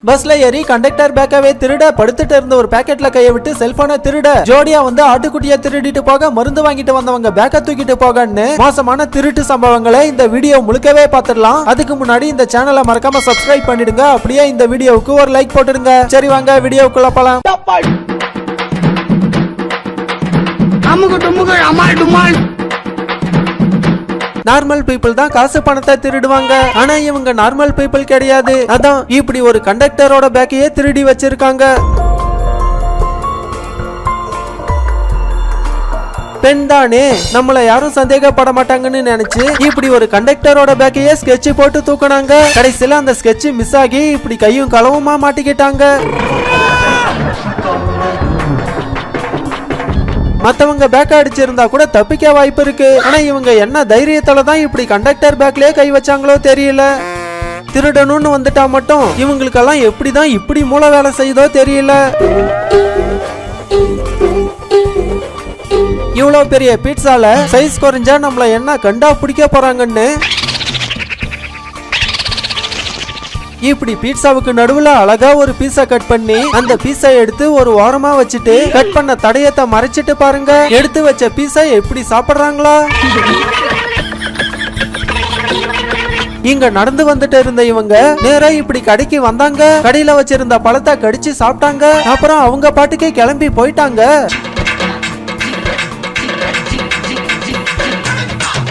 பஸ்ல ஏறி கண்டக்டர் பேக்கவே திருட படுத்துட்டு இருந்த ஒரு பாக்கெட்ல கையை விட்டு செல்போனை திருட ஜோடியா வந்து ஆட்டுக்குட்டியை திருடிட்டு போக மருந்து வாங்கிட்டு வந்தவங்க பேக்க தூக்கிட்டு போகன்னு மோசமான திருட்டு சம்பவங்களை இந்த வீடியோ முழுக்கவே பாத்துடலாம். அதுக்கு முன்னாடி இந்த சேனலை மறக்காம சப்ஸ்கிரைப் பண்ணிடுங்க. அப்படியே இந்த வீடியோவுக்கு ஒரு லைக் போட்டுடுங்க. சரி வாங்க வீடியோக்குள்ள போலாம். நார்மல் பீப்புள் தான் காசு பணத்தை திருடுவாங்க. ஆனா இவங்க நார்மல் பீப்புள் கிடையாது. அதான் இப்படி ஒரு கண்டக்டரோட பேக்கையே திருடி வச்சிருக்காங்க. பெண் தானே, நம்மள யாரும் சந்தேகப்பட மாட்டாங்கன்னு நினைச்சு இப்படி ஒரு கண்டக்டரோட பேக்கையே ஸ்கெட்ச் போட்டு தூக்குனாங்க. கடைசியில அந்த ஸ்கெட்ச் மிஸ் ஆகி இப்படி கையும் களவுமா மாட்டிக்கிட்டாங்க. மத்தவங்க பேக் அடிச்சிருந்தா கூட தப்பிக்க வாய்ப்பு இருக்கு. ஆனா இவங்க என்ன தைரியத்துல தான் இப்படி கண்டக்டர் பேக்லயே கை வச்சாங்களோ தெரியல. திருடணும்னு வந்துட்டா மட்டும் இவங்களுக்கெல்லாம் எப்படிதான் இப்படி மூளை வேலை செய்யுதோ தெரியல. இவ்வளவு பெரிய பீட்சால சைஸ் குறைஞ்சா நம்மள என்ன கண்டா பிடிக்க போறாங்கன்னு இப்படி பீட்சாவுக்கு நடுவுல அழகா ஒரு பீஸா கட் பண்ணி அந்த பீஸா எடுத்து ஒரு ஓரமா வச்சுட்டு கட் பண்ண தடயத்தை மறைச்சிட்டு பாருங்க. எடுத்து வச்ச பீஸா எப்படி சாப்பிடுறாங்களா? இங்க நடந்து வந்துட்டு இருந்த இவங்க நேரா இப்படி கடைக்கு வந்தாங்க. கடையில வச்சிருந்த பழத்தை கடிச்சு சாப்பிட்டாங்க. அப்புறம் அவங்க பாட்டுக்கே கிளம்பி போயிட்டாங்க.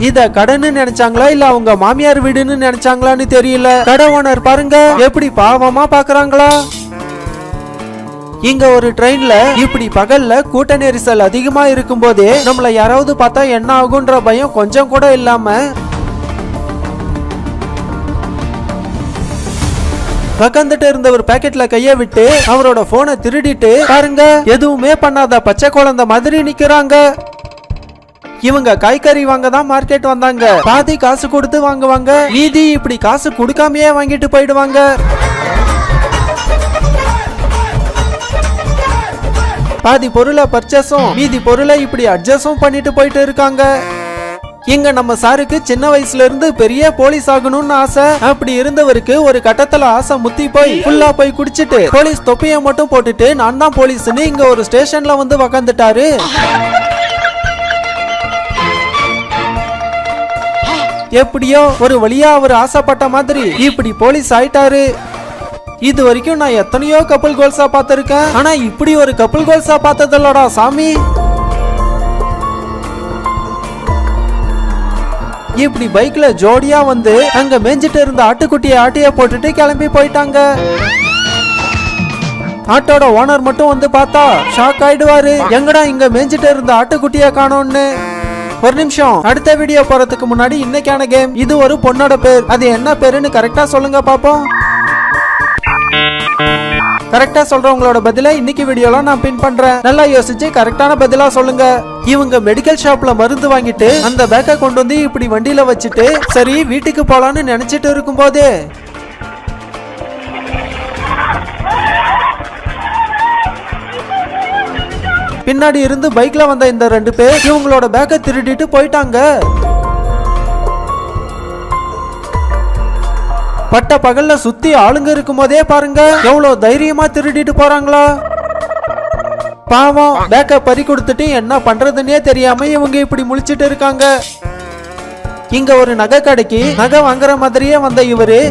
இத கடைன்னு நினைச்சாங்களா இல்ல அவங்க மாமியார் வீடுன்னு நினைச்சாங்களான்னு தெரியல. கடை ஓனர் பாருங்க எப்படி பாவமா பாக்குறாங்களா. இங்க ஒரு ட்ரெயின்ல இப்படி பகல்ல கூட்ட நெரிசல் அதிகமா இருக்கும் போதே நம்மள யாராவது பார்த்தா என்ன ஆகுன்ற பயம் கொஞ்சம் கூட இல்லாம பக்கந்துட்டு இருந்த ஒரு பாக்கெட்ல கைய விட்டு அவரோட போனை திருடிட்டு பாருங்க எதுவுமே பண்ணாத பச்சை குழந்தை மாதிரி நிக்கிறாங்க. இவங்க காய்கறி வாங்க தான் மார்க்கெட் வந்தாங்க. பாதி காசு கொடுத்து வாங்குவாங்க, மீதி இப்படி காசு கொடுக்காமயே வாங்கிட்டு போயிடுவாங்க. பாதி பொருளை பர்ச்சேஸும் மீதி பொருளை இப்படி அட்ஜஸ்டும் பண்ணிட்டு போயிட்டு இருக்காங்க. இங்க நம்ம சாருக்கு சின்ன வயசுல இருந்து பெரிய போலீஸ் ஆகணும்னு ஆசை. அப்படி இருந்தவருக்கு ஒரு கட்டத்துல ஆசை முத்தி போய் ஃபுல்லா போய் குடிச்சிட்டு போலீஸ் தொப்பியை மட்டும் போட்டுட்டு நான் தான் போலீஸ்னு இங்க ஒரு ஸ்டேஷன்ல வந்து உக்காந்துட்டாரு. எப்படியோ ஒரு வழியா அவர் ஆசைப்பட்ட மாதிரி இப்படி போலீஸ் ஆயிட்டாரு. இது வரைக்கும் நான் எத்தனையோ கப்பல் கோல்ஸா பார்த்திருக்கேன். ஆனா இப்படி ஒரு கப்பல் கோல்ஸா பார்த்ததில்லடா சாமி. இப்படி பைக்ல ஜோடியா வந்து அங்க மேஞ்சிட்டு இருந்த ஆட்டுக்குட்டியை ஆட்டிய போட்டுட்டு கிளம்பி போயிட்டாங்க. ஆட்டோட ஓனர் மட்டும் வந்து பார்த்தா ஷாக் ஆயிடுவாரு. எங்கடா இங்க மேஞ்சிட்டு இருந்த ஆட்டுக்குட்டியை காணோம்னு. ஒரு நிமிஷம், அடுத்த வீடியோ போறதுக்கு முன்னாடி இன்னைக்கான கேம் இது ஒரு பொண்ணோட பேர். அது என்ன பேருன்னு கரெக்டா சொல்லுங்க பாப்போம். கரெக்டா சொல்றவங்களோட பதில இன்னைக்கு வீடியோல நான் பின் பண்றேன். நல்லா யோசிச்சு கரெக்டான பதிலா சொல்லுங்க. இவங்க மெடிக்கல் ஷாப்ல மருந்து வாங்கிட்டு அந்த பேக்கை கொண்டு வந்து இப்படி வண்டியில வச்சுட்டு சரி வீட்டுக்கு போலான்னு நினைச்சிட்டு இருக்கும் போதே பின்னாடி இருந்து பைக்ல வந்த இந்த ரெண்டு பேர் இவங்களோட பேக்கை திருடிட்டு போயிட்டாங்க. பட்ட பகல்ல சுத்தி ஆளுங்க இருக்கும் போதே பாருங்க எவ்வளவு தைரியமா திருடிட்டு போறாங்களா. பாவம், பேக்கை பறி கொடுத்துட்டு என்ன பண்றதுன்னே தெரியாம இவங்க இப்படி முழிச்சிட்டு இருக்காங்க. இங்க ஒரு நகை கடைக்கு நகை வாங்குற மாதிரியே வந்த இவரு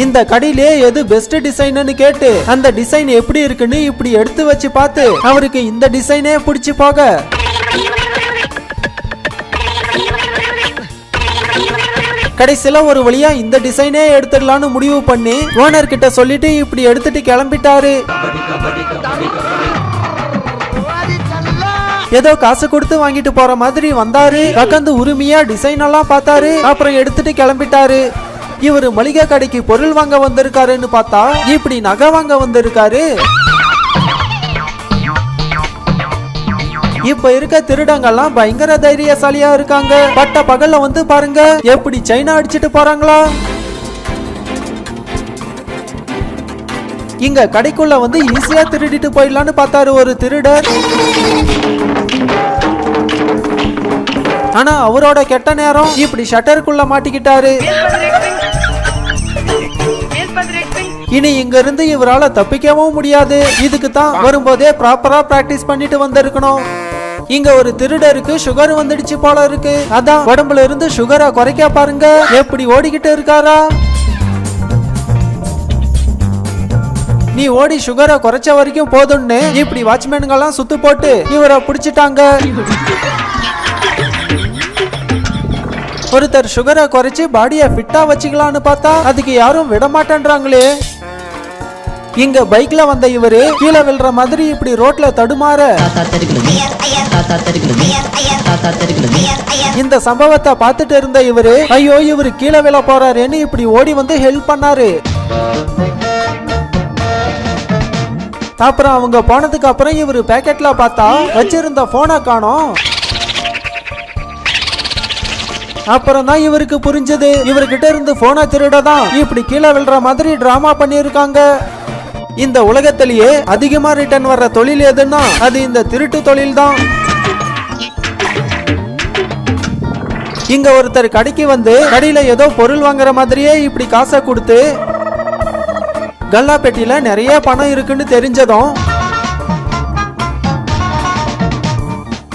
இந்த கடையிலே எது பெஸ்ட் டிசைன்னு கேட்டு அந்த டிசைன் எப்படி இருக்குன்னு இப்படி எடுத்து வச்சு பார்த்து அவருக்கு இந்த டிசைனே பிடிச்சு போக கடைசியில ஒரு வழியா இந்த டிசைனே எடுத்துடலான்னு முடிவு பண்ணி ஓனர் கிட்ட சொல்லிட்டு இப்படி எடுத்துட்டு கிளம்பிட்டாரு. ஏதோ காசு கொடுத்து வாங்கிட்டு போற மாதிரி வந்தாரு. உட்காந்து உரிமையா டிசைன் எல்லாம் பார்த்தாரு. அப்புறம் எடுத்துட்டு கிளம்பிட்டாரு. இவரு மளிகை கடைக்கு பொருள் வாங்க வந்திருக்காருன்னு பார்த்தா இப்படி நகை வாங்க வந்திருக்காரு. இப்ப இருக்க திருடங்கெல்லாம் பயங்கர தைரியசாலியா இருக்காங்க. பட்ட பகல்ல வந்து பாருங்க எப்படி சைனா அடிச்சிட்டு போறாங்களா. இங்க கடைக்குள்ள வந்து ஈஸியா திருடிட்டு போயிடலான்னு பார்த்தாரு ஒரு திருடர். ஆனா அவரோட கெட்ட நேரம் இப்படி ஷட்டருக்குள்ள மாட்டிக்கிட்டாரு. இனி இங்க இருந்து இவரால தப்பிக்கவும் முடியாது. இதுக்கு தான் வரும்போதே ப்ராப்பரா பிராக்டிஸ் பண்ணிட்டு வந்திருக்கணும். இங்க ஒரு திருடருக்கு சுகர் வந்துடுச்சு போல இருக்கு. அதான் உடம்புல இருந்து சுகரை குறைக்க பாருங்க எப்படி ஓடிக்கிட்டு இருக்காரா. நீ ஓடி சுகரை குறைச்ச வரைக்கும் போதும்னு இப்படி வாட்ச்மேனுங்கெல்லாம் சுத்து போட்டு இவரை பிடிச்சிட்டாங்க. ஒருத்தர் சுகரை குறைச்சு பாடியை ஃபிட்டா வச்சுக்கலான்னு பார்த்தா அதுக்கு யாரும் விட மாட்டேன்றாங்களே. இங்க பைக்ல வந்த இவரு கீழே விழுற மாதிரி இப்படி ரோட்ல தடுமாற இந்த சம்பவத்தை பார்த்துட்டு இருந்த இவரு ஐயோ இவரு கீழே விழ போறாருன்னு இப்படி ஓடி வந்து ஹெல்ப் பண்ணாரு. அப்புறம் அவங்க போனதுக்கு அப்புறம் இவரு பேக்கெட்ல பார்த்தா வச்சிருந்த போனை காணோம். அப்புறம் தான் இவருக்கு புரிஞ்சது இவர்கிட்ட இருந்து போனை திருடதான் இப்படி கீழே விழுற மாதிரி டிராமா பண்ணிருக்காங்க. இந்த உலகத்திலேயே அதிகமா ரிட்டர்ன் வர்ற தொழில் எதுன்னா அது இந்த திருட்டு தொழில் தான். இங்க ஒருத்தர் கடைக்கு வந்து கடையில ஏதோ பொருள் வாங்குற மாதிரியே இப்படி காசை கொடுத்து கல்லா பெட்டியில நிறைய பணம் இருக்குன்னு தெரிஞ்சதும்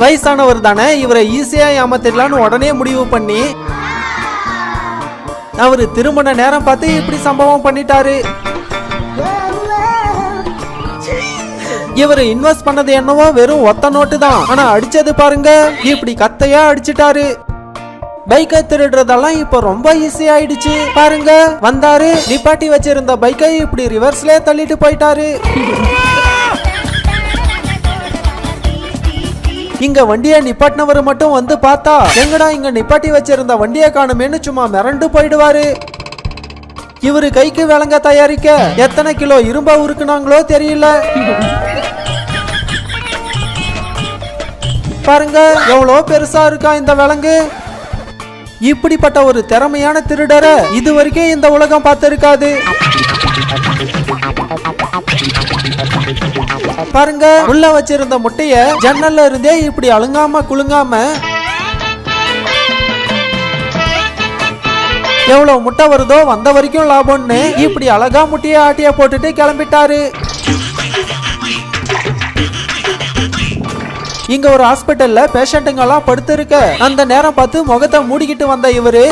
வயசானவர் தானே இவரை ஈஸியா ஏமாத்திடலான்னு உடனே முடிவு பண்ணி அவரு திருமண நேரம் பார்த்து இப்படி சம்பவம் பண்ணிட்டாரு. இவரு இன்வெஸ்ட் பண்ணது என்னவோ வெறும் ஒத்த நோட்டு தான். ஆனா அடிச்சது பாருங்க இப்படி கத்தையா அடிச்சிட்டாரு. பைக்கை திருடுறதெல்லாம் இப்ப ரொம்ப ஈஸி ஆயிடுச்சு பாருங்க. வந்தாரு நிப்பாட்டி வச்சிருந்த பைக்கை இப்படி ரிவர்ஸ்ல தள்ளிட்டு போயிட்டாரு. இங்க வண்டியை நிப்பாட்டினவர் மட்டும் வந்து பார்த்தா எங்கடா இங்க நிப்பாட்டி வச்சிருந்த வண்டியை காணுமேன்னு சும்மா மிரண்டு போயிடுவாரு. இவரு கைக்கு விலங்க தயாரிக்க எத்தனை கிலோ இரும்பா உருக்குனாங்களோ தெரியல. பாருங்க எவ்வளோ பெருசா இருக்கா இந்த விலங்கு. இப்படிப்பட்ட ஒரு திறமையான திருடரை இது வரைக்கும் இந்த உலகம் பார்த்திருக்காது. பாருங்க உள்ள வச்சிருந்த முட்டைய ஜன்னல்ல இருந்தே இப்படி அழுங்காம குலுங்காம எவ்வளவு முட்டை வருதோ வந்த வரைக்கும் லாபம்னு இப்படி அழகா முட்டைய ஆட்டிய போட்டுட்டு கிளம்பிட்டாரு. இங்க ஒரு ஹாஸ்பிட்டல்ல பேஷண்ட்டுங்க எல்லாம் படுத்து இருக்க அந்த நேரம் பார்த்து முகத்தை மூடிக்கிட்டு வந்த இவரு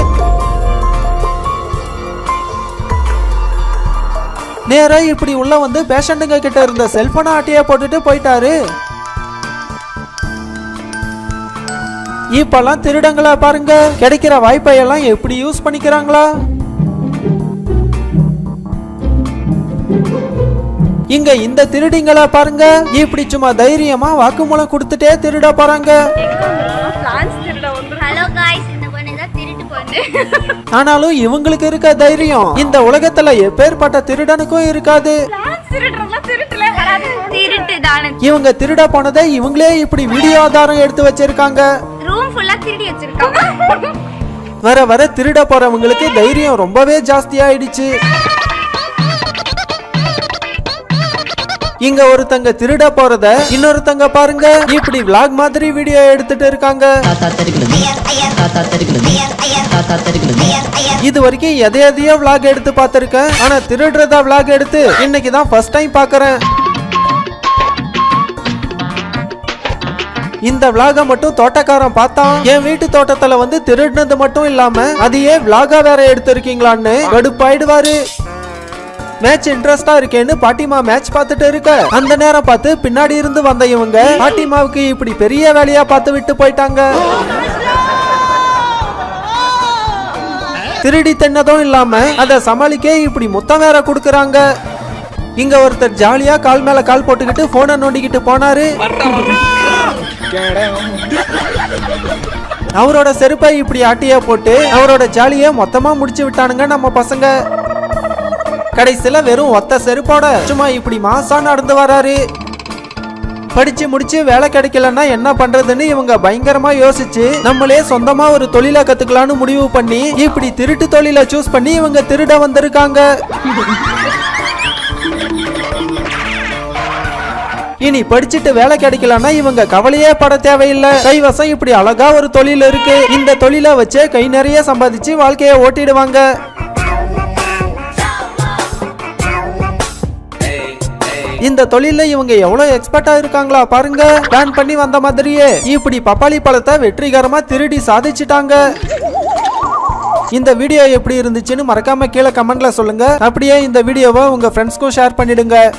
நேரா இப்படி உள்ள வந்து பேஷண்ட்டுங்க கிட்ட இருந்த செல்போனை ஆட்டிய போட்டுட்டு போயிட்டாரு. இப்பெல்லாம் திருடங்களா பாருங்க கிடைக்கிற வாய்ப்பை எல்லாம் எப்படி யூஸ் பண்ணிக்கிறாங்களா. இங்க இந்த திருடிங்களா பாருங்க இப்படி சும்மா தைரியமா வாக்குமூலம் கொடுத்துட்டே திருட போறாங்க. ஆனாலும் இவங்களுக்கு இருக்க தைரியம் இந்த உலகத்துல எப்பேற்பட்ட திருடனுக்கும் இருக்காது. இவங்க திருட போனதை இவங்களே இப்படி வீடியோ ஆதாரம் எடுத்து வச்சிருக்காங்க. வர வர திருட போறவங்களுக்கு தைரியம் ரொம்பவே ஜாஸ்தி ஆயிடுச்சு. இங்க ஒருத்தங்க திருட போறத இன்னொருத்தங்க பாருங்க இப்படி vlog மாதிரி வீடியோ எடுத்துட்டு இருக்காங்க. இது வரைக்கும் எதையோ vlog எடுத்து பார்த்திருக்கேன். ஆனா திருடுறதா vlog எடுத்து இன்னைக்கு தான் ஃபர்ஸ்ட் டைம் பார்க்கறேன். இந்த vlog மட்டும் தோட்டக்காரன் பார்த்தான். என் வீட்டு தோட்டத்துல வந்து திருடுனது மட்டும் இல்லாம அதையே vlog வேற எடுத்திருக்கீங்களான்னு கடுப்பாயிடுவாரு. மேட்ச் இன்ட்ரெஸ்டா இருக்கேன்னு பாட்டிமா மேட்ச் பார்த்துட்டு இருக்க அந்த நேரம் பார்த்து பின்னாடி இருந்து வந்த இவங்க பாட்டிமாவுக்கு இப்படி பெரிய வேலையா பார்த்து விட்டு போயிட்டாங்க. திருடி தின்னதும் இல்லாம அத சமாளிக்க இப்படி முத்தம் வேற கொடுக்கறாங்க. இங்க ஒருத்தர் ஜாலியா கால் மேல கால் போட்டுக்கிட்டு போனை நோண்டிக்கிட்டு போனாரு. அவரோட செருப்பை இப்படி ஆட்டியா போட்டு அவரோட ஜாலியை மொத்தமா முடிச்சு விட்டானுங்க நம்ம பசங்க. கடைசியில வெறும் ஒத்த செருப்போட சும்மா இப்படி மாசா நடந்து வராரு. படிச்சு முடிச்சு வேலை கிடைக்கலன்னா என்ன பண்றதுன்னு இவங்க பயங்கரமா யோசிச்சு நம்மளே சொந்தமா ஒரு தொழிலை கத்துக்கலான்னு முடிவு பண்ணி இப்படி திருட்டு தொழிலை சூஸ் பண்ணி இவங்க திருட வந்திருக்காங்க. இனி படிச்சுட்டு வேலை கிடைக்கலன்னா இவங்க கவலையே பட தேவையில்லை. கைவசம் இப்படி அழகா ஒரு தொழில் இருக்கு. இந்த தொழிலை வச்சு கை நிறைய சம்பாதிச்சு வாழ்க்கையை ஓட்டிடுவாங்க. இந்த தொழில இவங்க எவ்வளவு எக்ஸ்பர்ட்டா இருக்காங்களா பாருங்க. பிளான் பண்ணி வந்த மாதிரியே இப்படி பப்பாளி பழத்தை வெற்றிகரமா திருடி சாதிச்சிட்டாங்க. இந்த வீடியோ எப்படி இருந்துச்சுன்னு மறக்காம கீழே கமெண்ட்ல சொல்லுங்க. அப்படியே இந்த வீடியோவை உங்க ஃப்ரெண்ட்ஸ்க்கும் ஷேர் பண்ணிடுங்க.